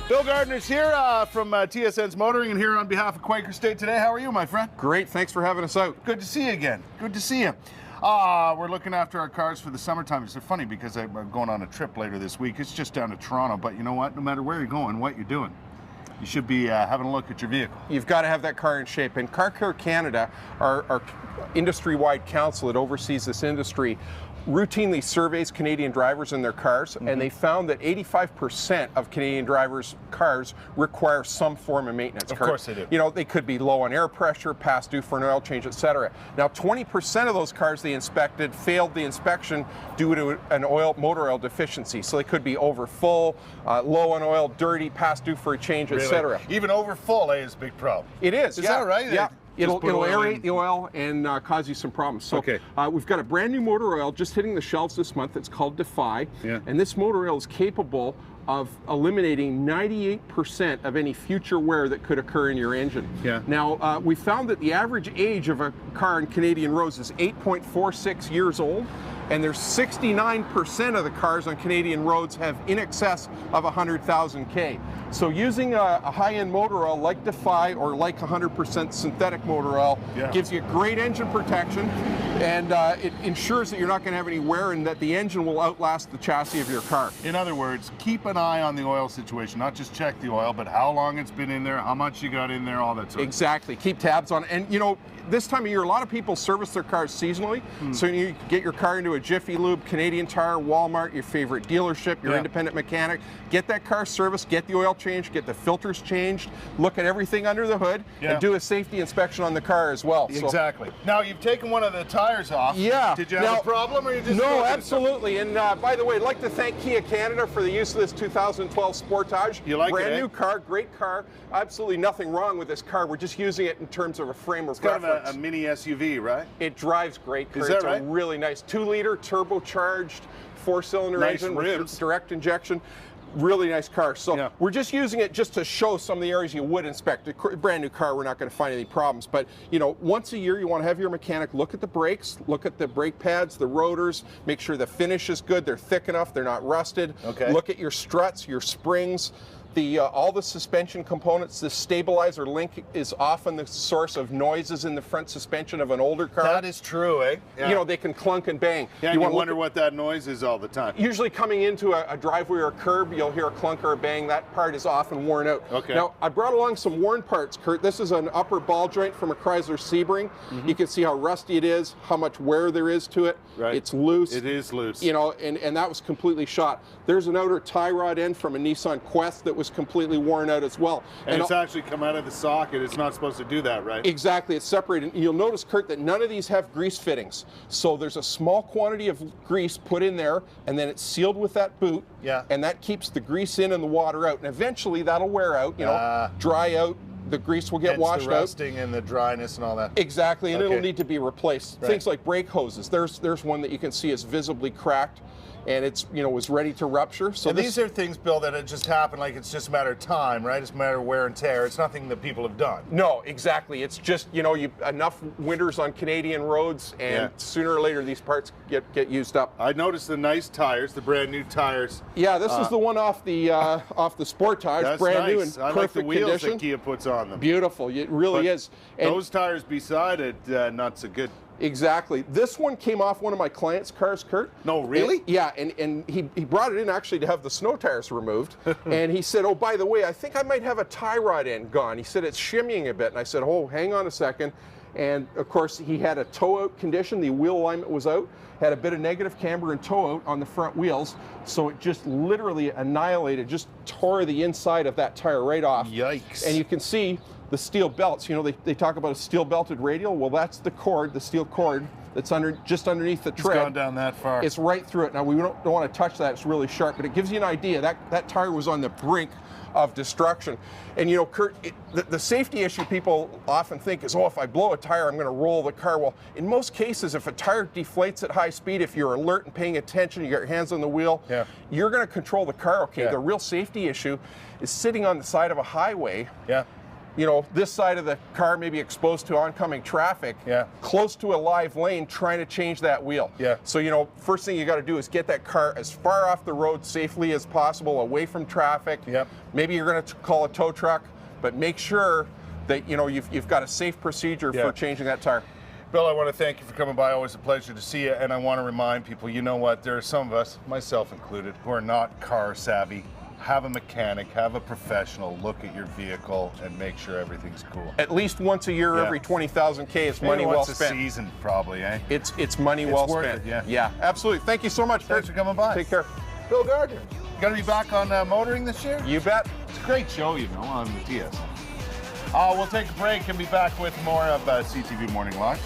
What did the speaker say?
Bill Gardner's here from TSN's Motoring and here on behalf of Quaker State today. How are you, my friend? Great, thanks for having us out. Good to see you again. Good to see you. We're looking after our cars for the summertime. It's funny because I'm going on a trip later this week. It's just down to Toronto, but you know what? No matter where you're going, what you're doing, you should be having a look at your vehicle. You've got to have that car in shape. And Car Care Canada, our industry-wide council that oversees this industry, routinely surveys Canadian drivers in their cars, and they found that 85% of Canadian drivers' cars require some form of maintenance. Of course they do. You know, they could be low on air pressure, past due for an oil change, etc. Now, 20% of those cars they inspected failed the inspection due to an motor oil deficiency. So they could be over full, low on oil, dirty, past due for a change, etc. Even over full, is a big problem. It is. Is that right? Yeah. It'll aerate in the oil and cause you some problems. So okay. We've got a brand new motor oil just hitting the shelves this month. It's called Defy. Yeah. And this motor oil is capable of eliminating 98% of any future wear that could occur in your engine. Yeah. Now, we found that the average age of a car in Canadian roads is 8.46 years old. And there's 69% of the cars on Canadian roads have in excess of 100,000 K. So using a high-end motor oil like Defy or like 100% synthetic motor oil gives you great engine protection, and it ensures that you're not going to have any wear and that the engine will outlast the chassis of your car. In other words, keep an eye on the oil situation, not just check the oil, but how long it's been in there, how much you got in there, all that sort of stuff. Exactly. Keep tabs on it. And you know, this time of year, a lot of people service their cars seasonally. So you get your car into a Jiffy Lube, Canadian Tire, Walmart, your favorite dealership, your independent mechanic. Get that car serviced, get the oil changed, get the filters changed, look at everything under the hood, and do a safety inspection on the car as well. Exactly. So, now, you've taken one of the tires off. Yeah. Did you have a problem, or you just... No, absolutely. And by the way, I'd like to thank Kia Canada for the use of this 2012 Sportage. You like Brand it, new car, great car. Absolutely nothing wrong with this car. We're just using it in terms of a frame of reference. Kind of a mini SUV, right? It drives great. Is that right? It's a really nice 2-liter turbocharged 4-cylinder engine with direct injection. Really nice car. So we're just using it just to show some of the areas you would inspect. A brand new car, we're not going to find any problems. But you know, once a year you want to have your mechanic look at the brakes, look at the brake pads, the rotors, make sure the finish is good, they're thick enough, they're not rusted. Look at your struts, your springs. All the suspension components. The stabilizer link is often the source of noises in the front suspension of an older car. That is true, eh? Yeah. You know, they can clunk and bang. Yeah, you wonder what that noise is all the time. Usually coming into a driveway or a curb, you'll hear a clunk or a bang. That part is often worn out. Now, I brought along some worn parts, Kurt. This is an upper ball joint from a Chrysler Sebring. You can see how rusty it is, how much wear there is to it. It's loose. It is loose. You know, and that was completely shot. There's an outer tie rod end from a Nissan Quest that was completely worn out as well. And it's actually come out of the socket. It's not supposed to do that, right? Exactly. It's separated. You'll notice, Kurt, that none of these have grease fittings. So there's a small quantity of grease put in there, and then it's sealed with that boot. And that keeps the grease in and the water out. And eventually that'll wear out, you know, dry out. The grease will get washed the rusting and the dryness and all that. Exactly, and it'll need to be replaced. Things like brake hoses. There's one that you can see is visibly cracked, and it's, you know, was ready to rupture. So these are things, Bill, that it just happened, like it's just a matter of time, right? It's a matter of wear and tear. It's nothing that people have done. No, exactly. It's just, you know, enough winters on Canadian roads, and sooner or later these parts get used up. I noticed the nice tires, the brand new tires. Yeah, this is the one off the Sportage, that's brand new nice. and I perfect like the wheels condition. that Kia puts on them. Beautiful, it really is. And those tires beside it, not so good. Exactly. This one came off one of my clients' cars, Kurt. No, really? And he brought it in actually to have the snow tires removed. And he said, oh, by the way, I think I might have a tie rod end gone. He said, it's shimmying a bit. And I said, oh, hang on a second. And of course, he had a tow-out condition. The wheel alignment was out, had a bit of negative camber and tow-out on the front wheels. So it just literally annihilated, just tore the inside of that tire right off. Yikes. And you can see the steel belts. You know, they talk about a steel belted radial. Well, that's the cord, the steel cord that's just underneath the tread. It's gone down that far. It's right through it. Now, we don't want to touch that. It's really sharp, but it gives you an idea. That tire was on the brink of destruction. And you know, Kurt, the safety issue people often think is, oh, if I blow a tire, I'm going to roll the car. Well, in most cases, if a tire deflates at high speed, if you're alert and paying attention, you got your hands on the wheel, you're going to control the car okay. The real safety issue is sitting on the side of a highway you know, this side of the car may be exposed to oncoming traffic, close to a live lane, trying to change that wheel. So, you know, first thing you got to do is get that car as far off the road safely as possible, away from traffic. Maybe you're going to call a tow truck, but make sure that, you know, you've got a safe procedure for changing that tire. Bill, I want to thank you for coming by. Always a pleasure to see you. And I want to remind people, you know what, there are some of us, myself included, who are not car savvy. Have a mechanic, have a professional look at your vehicle and make sure everything's cool. At least once a year, every 20,000 K is money well spent. Once a season, probably, eh? It's money well spent. Yeah, absolutely. Thank you so much. Thanks for coming by. Take care. Bill Gardner. You going to be back on motoring this year? You bet. It's a great show, you know, on the TS. We'll take a break and be back with more of CTV Morning Live.